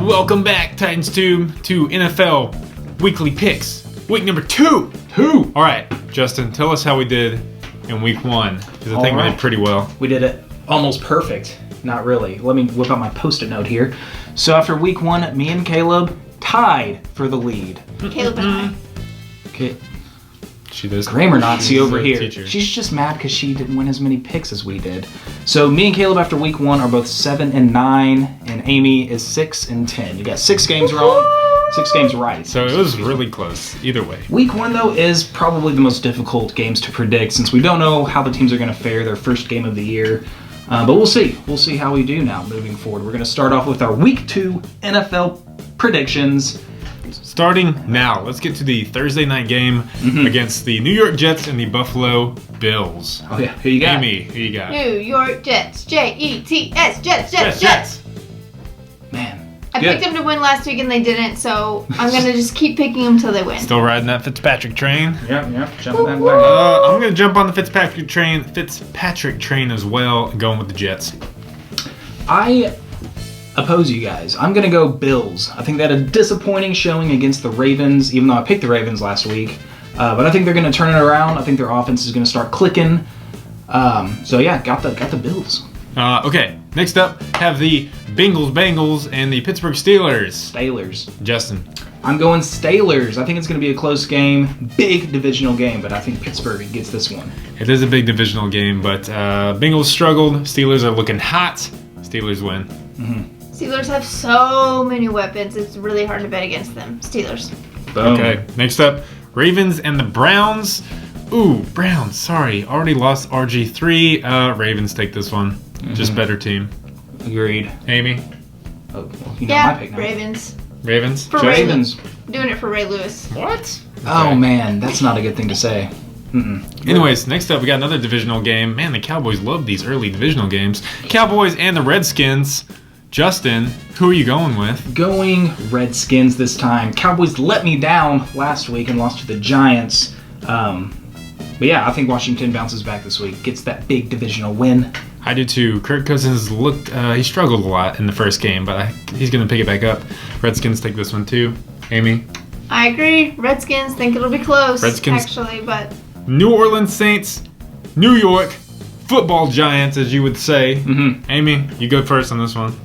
Welcome back, Titans Tube, to NFL Weekly Picks. Week number 2. All right, Justin, tell us how we did in week 1, because I think we did pretty well. We did it almost perfect. Not really. Let me whip out my Post-it note here. So after week 1, me and Caleb tied for the lead. Caleb and I. Okay. She does. Grammar Nazi over here. Teacher. She's just mad because she didn't win as many picks as we did. So me and Caleb after week 1 are both 7-9, and Amy is 6-10. You got 6 games wrong, 6 games right. So it was really close, either way. Week 1, though, is probably the most difficult games to predict since we don't know how the teams are going to fare their first game of the year. But we'll see. We'll see how we do now moving forward. We're going to start off with our week 2 NFL predictions. Starting now, let's get to the Thursday night game against the New York Jets and the Buffalo Bills. Oh, yeah. Who you got? Amy, who you got? New York Jets. Jets. Jets. Man. I picked them to win last week and they didn't, so I'm going to just keep picking them till they win. Still riding that Fitzpatrick train? Yep. Jumping that back. I'm going to jump on the Fitzpatrick train as well, going with the Jets. I oppose you guys. I'm going to go Bills. I think they had a disappointing showing against the Ravens, even though I picked the Ravens last week. But I think they're going to turn it around. I think their offense is going to start clicking. So yeah, got the Bills. Okay, next up, have the Bengals and the Pittsburgh Steelers. Steelers. Justin. I'm going Steelers. I think it's going to be a close game. Big divisional game, but I think Pittsburgh gets this one. It is a big divisional game, but Bengals struggled. Steelers are looking hot. Steelers win. Steelers have so many weapons, it's really hard to bet against them. Steelers. Boom. Okay, next up, Ravens and the Browns. Ooh, Browns, sorry. Already lost RG3. Ravens take this one. Just better team. Agreed. Amy? Oh, well, you know my pick now. Ravens. Ravens? For Ravens. Doing it for Ray Lewis. What? Oh, man. That's not a good thing to say. Anyways, next up, we got another divisional game. Man, the Cowboys love these early divisional games. Cowboys and the Redskins. Justin, who are you going with? Going Redskins this time. Cowboys let me down last week and lost to the Giants. But yeah, I think Washington bounces back this week. Gets that big divisional win. I do too. Kirk Cousins he struggled a lot in the first game, but he's going to pick it back up. Redskins take this one too. Amy? I agree. Redskins think it'll be close. Redskins. Actually, but New Orleans Saints, New York football giants, as you would say. Amy, you go first on this one.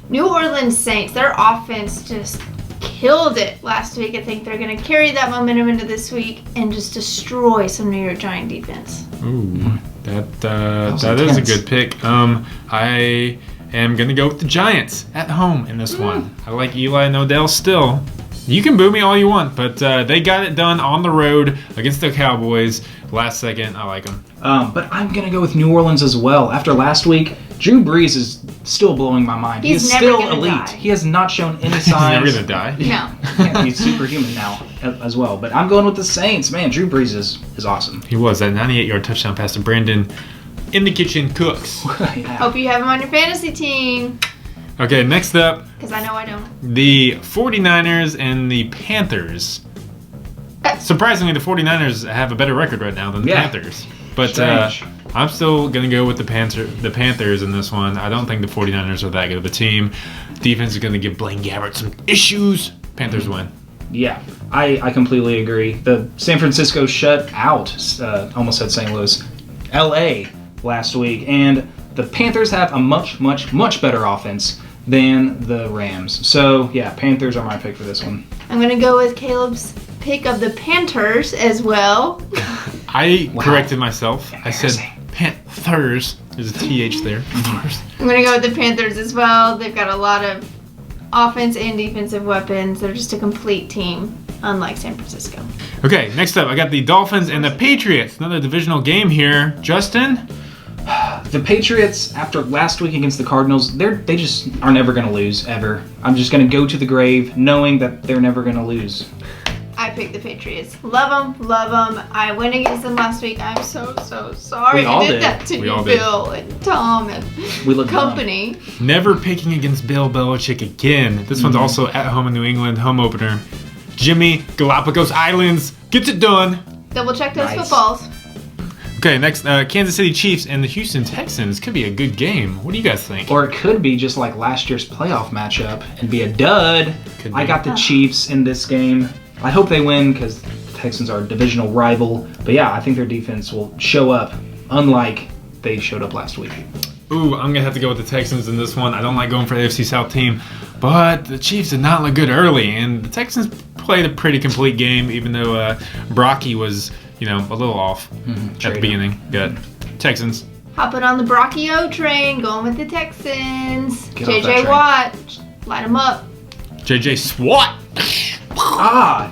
New Orleans Saints, their offense just killed it last week. I think they're going to carry that momentum into this week and just destroy some New York Giant defense. Ooh, that is a good pick. I am going to go with the Giants at home in this one. I like Eli and Odell still. You can boo me all you want, but they got it done on the road against the Cowboys. Last second, I like them. But I'm going to go with New Orleans as well. After last week, Drew Brees is still blowing my mind. He's he is never still gonna elite. die. He has not shown any He's signs. never going to die. No. Yeah, he's superhuman now as well. But I'm going with the Saints. Man, Drew Brees is awesome. He was. That 98-yard touchdown pass to Brandon in the kitchen cooks. Yeah. Hope you have him on your fantasy team. Okay, next up, Because I know I don't. the 49ers and the Panthers. Surprisingly, the 49ers have a better record right now than the Panthers. But Strange. I'm still going to go with the Panthers in this one. I don't think the 49ers are that good of a team. Defense is going to give Blaine Gabbert some issues. Panthers win. Yeah, I completely agree. The San Francisco shut out, almost said St. Louis, L.A. last week. And the Panthers have a much, much, much better offense than the Rams. So, yeah, Panthers are my pick for this one. I'm going to go with Caleb's pick of the Panthers as well. I corrected myself. I said Embarrassing. Panthers. There's a TH there. I'm going to go with the Panthers as well. They've got a lot of offense and defensive weapons. They're just a complete team, unlike San Francisco. Okay, next up, I got the Dolphins and the Patriots. Another divisional game here. Justin? The Patriots, after last week against the Cardinals, they just are never going to lose, ever. I'm just going to go to the grave knowing that they're never going to lose. I picked the Patriots. Love them. I went against them last week. I'm so sorry We all I did did. that to We you, all did. Bill and Tom and We look company. Never picking against Bill Belichick again. This one's also at home in New England, home opener. Jimmy, Galapagos Islands, gets it done. Double check those Nice. footballs. Okay, next, Kansas City Chiefs and the Houston Texans could be a good game. What do you guys think? Or it could be just like last year's playoff matchup and be a dud. Could be. I got the Chiefs in this game. I hope they win because the Texans are a divisional rival. But yeah, I think their defense will show up, unlike they showed up last week. Ooh, I'm going to have to go with the Texans in this one. I don't like going for the AFC South team, but the Chiefs did not look good early, and the Texans played a pretty complete game, even though Brocky was, a little off at the beginning. Good. Texans. Hopping on the Brachio train, going with the Texans. Get off that JJ train. Watt, light him up. JJ SWAT.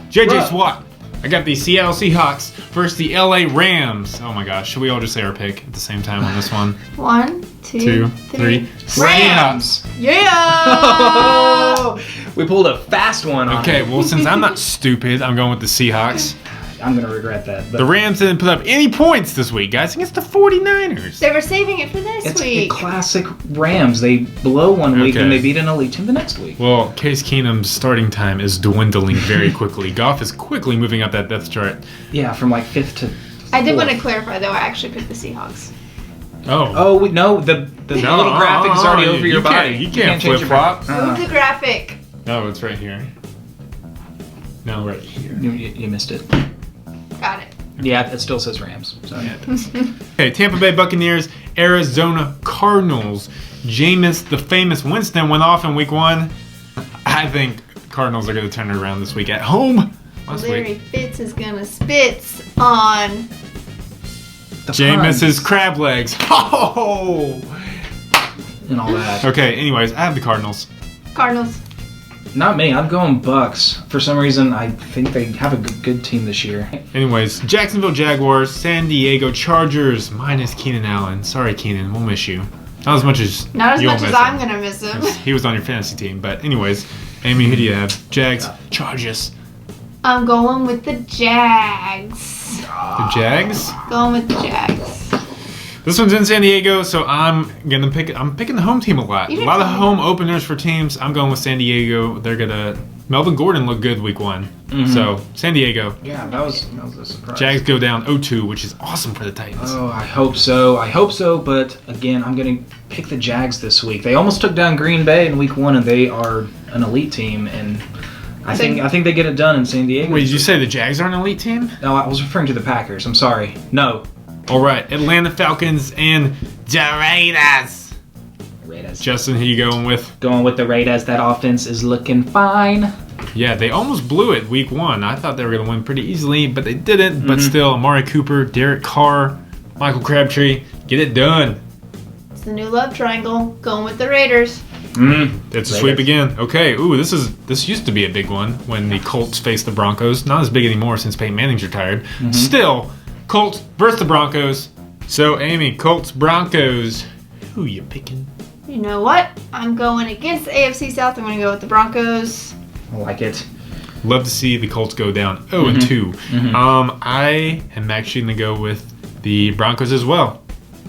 JJ SWAT. I got the Seattle Seahawks versus the LA Rams. Oh my gosh, should we all just say our pick at the same time on this one? 1, 2, 2, 3. 3. Rams! Yeah! We pulled a fast one on Okay, it. well, since I'm not stupid, I'm going with the Seahawks. I'm going to regret that. But The Rams didn't put up any points this week, guys, against the 49ers. They were saving it for this it's week. a classic Rams. They blow one week Okay. and they beat an elite team the next week. Well, Case Keenum's starting time is dwindling very quickly. Goff is quickly moving up that depth chart. Yeah, from like 5th to I did want to 4th. clarify, though, I actually picked the Seahawks. Oh. Oh, no, the little graphic is already over your body. You can't change your flip-flop. Move the graphic. No, it's right here. No, right here. You missed it. Got it. Yeah, it still says Rams. So. Yeah, it does. Okay, Tampa Bay Buccaneers, Arizona Cardinals. Jameis, the famous Winston, went off in week 1. I think Cardinals are going to turn it around this week at home. Last Larry week. Fitz is going to spits on... Jameis's crab legs. Oh! And all that. Okay, anyways, I have the Cardinals. Cardinals. Not me. I'm going Bucks. For some reason, I think they have a good team this year. Anyways, Jacksonville Jaguars, San Diego Chargers, minus Keenan Allen. Sorry, Keenan, we'll miss you. Not as much as Not as you'll much as miss I'm him. going to miss him. He was on your fantasy team, but anyways, Amy, who do you have? Jags, Chargers. I'm going with the Jags. The Jags? Going with the Jags. This one's in San Diego, so I'm picking the home team a lot. You A didn't lot of tell me home that. openers for teams. I'm going with San Diego. They're gonna Melvin Gordon looked good week 1. So San Diego. Yeah, that was a surprise. Jags go down 0-2, which is awesome for the Titans. Oh, I hope so. But again, I'm going to pick the Jags this week. They almost took down Green Bay in week 1, and they are an elite team. And I think they get it done in San Diego. Wait, did you say the Jags are an elite team? No, I was referring to the Packers. I'm sorry. No. All right, Atlanta Falcons and the Raiders. Raiders. Justin, who you going with? Going with the Raiders. That offense is looking fine. Yeah, they almost blew it week 1. I thought they were going to win pretty easily, but they didn't. But still, Amari Cooper, Derek Carr, Michael Crabtree, get it done. It's the new love triangle. Going with the Raiders. It's a sweep again. Okay, ooh, this used to be a big one when the Colts faced the Broncos. Not as big anymore since Peyton Manning's retired. Still, Colts versus the Broncos. So, Amy, Colts, Broncos. Who you picking? You know what? I'm going against the AFC South. I'm going to go with the Broncos. I like it. Love to see the Colts go down 0-2. I am actually going to go with the Broncos as well.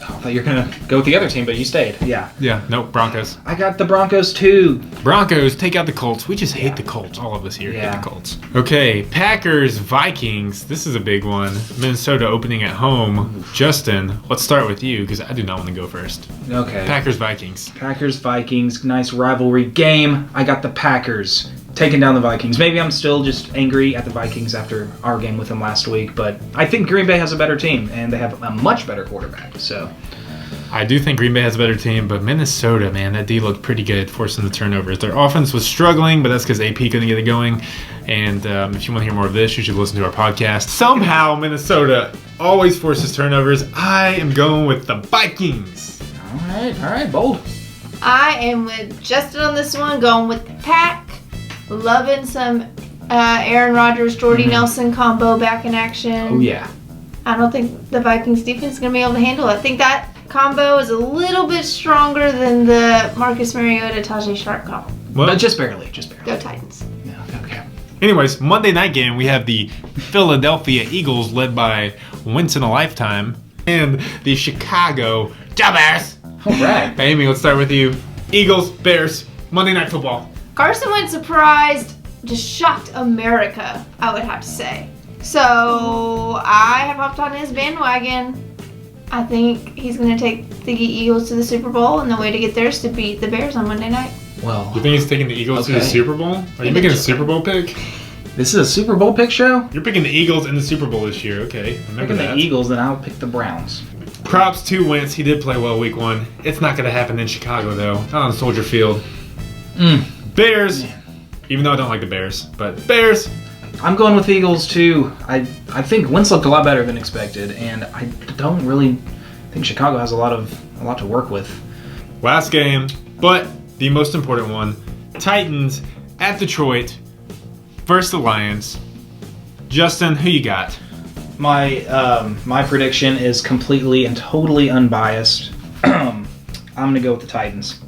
I thought you were going to go with the other team, but you stayed. Yeah. Yeah, nope, Broncos. I got the Broncos too. Broncos, take out the Colts. We just hate the Colts. All of us here hate the Colts. Okay, Packers, Vikings. This is a big one. Minnesota opening at home. Justin, let's start with you because I do not want to go first. Okay. Packers, Vikings. Packers, Vikings, nice rivalry game. I got the Packers taking down the Vikings. Maybe I'm still just angry at the Vikings after our game with them last week, but I think Green Bay has a better team, and they have a much better quarterback. So I do think Green Bay has a better team, but Minnesota, man, that D looked pretty good forcing the turnovers. Their offense was struggling, but that's because AP couldn't get it going. And if you want to hear more of this, you should listen to our podcast. Somehow, Minnesota always forces turnovers. I am going with the Vikings. all right, bold. I am with Justin on this one. Going with the Pack. Loving some Aaron Rodgers, Jordy Nelson combo back in action. Oh yeah. I don't think the Vikings defense is going to be able to handle it. I think that combo is a little bit stronger than the Marcus Mariota, Tajay Sharp combo. Well, But just barely. Go Titans. Yeah, okay. anyways, Monday night game, we have the Philadelphia Eagles led by Once in a Lifetime and the Chicago Bears. All right. Amy, let's start with you. Eagles, Bears, Monday Night Football. Carson Wentz surprised, just shocked America, I would have to say. So I have hopped on his bandwagon. I think he's going to take the Eagles to the Super Bowl, and the way to get there is to beat the Bears on Monday night. Well, You think he's taking the Eagles to the Super Bowl? Are you making a Super Bowl pick? this is a Super Bowl pick show? You're picking the Eagles in the Super Bowl this year. Okay, remember Picking that. the Eagles, then I'll pick the Browns. Props to Wentz. He did play well week 1. It's not going to happen in Chicago, though. Not on Soldier Field. Bears. Even though I don't like the Bears. But Bears. I'm going with the Eagles, too. I think Wentz looked a lot better than expected, and I don't really think Chicago has a lot to work with. Last game, but the most important one. Titans at Detroit versus the Lions. Justin, who you got? My prediction is completely and totally unbiased. I'm going to go with the Titans.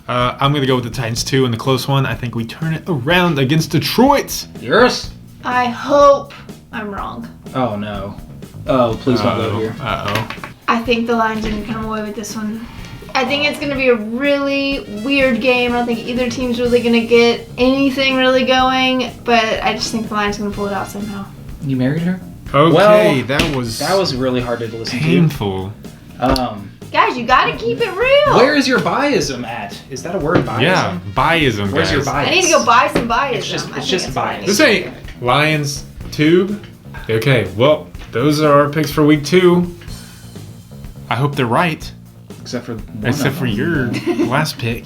I'm going to go with the Titans, too, in the close one. I think we turn it around against Detroit. Yours? I hope I'm wrong. Oh, no. Oh, please don't go here. Uh-oh. I think the Lions are going to come away with this one. I think it's going to be a really weird game. I don't think either team's really going to get anything really going, but I just think the Lions are going to pull it out somehow. You married her? Okay, Well, that was really hard to listen painful. to. Guys, you got to keep it real. Where is your biasm at? Is that a word, biasm? Yeah, biasm, Where's guys. your bias? I need to go buy some biasm. It's just bias. This ain't Lions Tube. Okay, well, those are our picks for week 2. I hope they're right. Except For your last pick.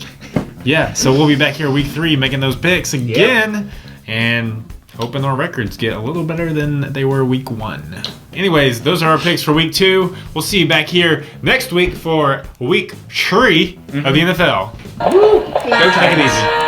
Yeah, so we'll be back here week 3 making those picks again and hoping our records get a little better than they were week 1. Anyways, those are our picks for week 2. We'll see you back here next week for week 3 of the NFL. Go Take it easy.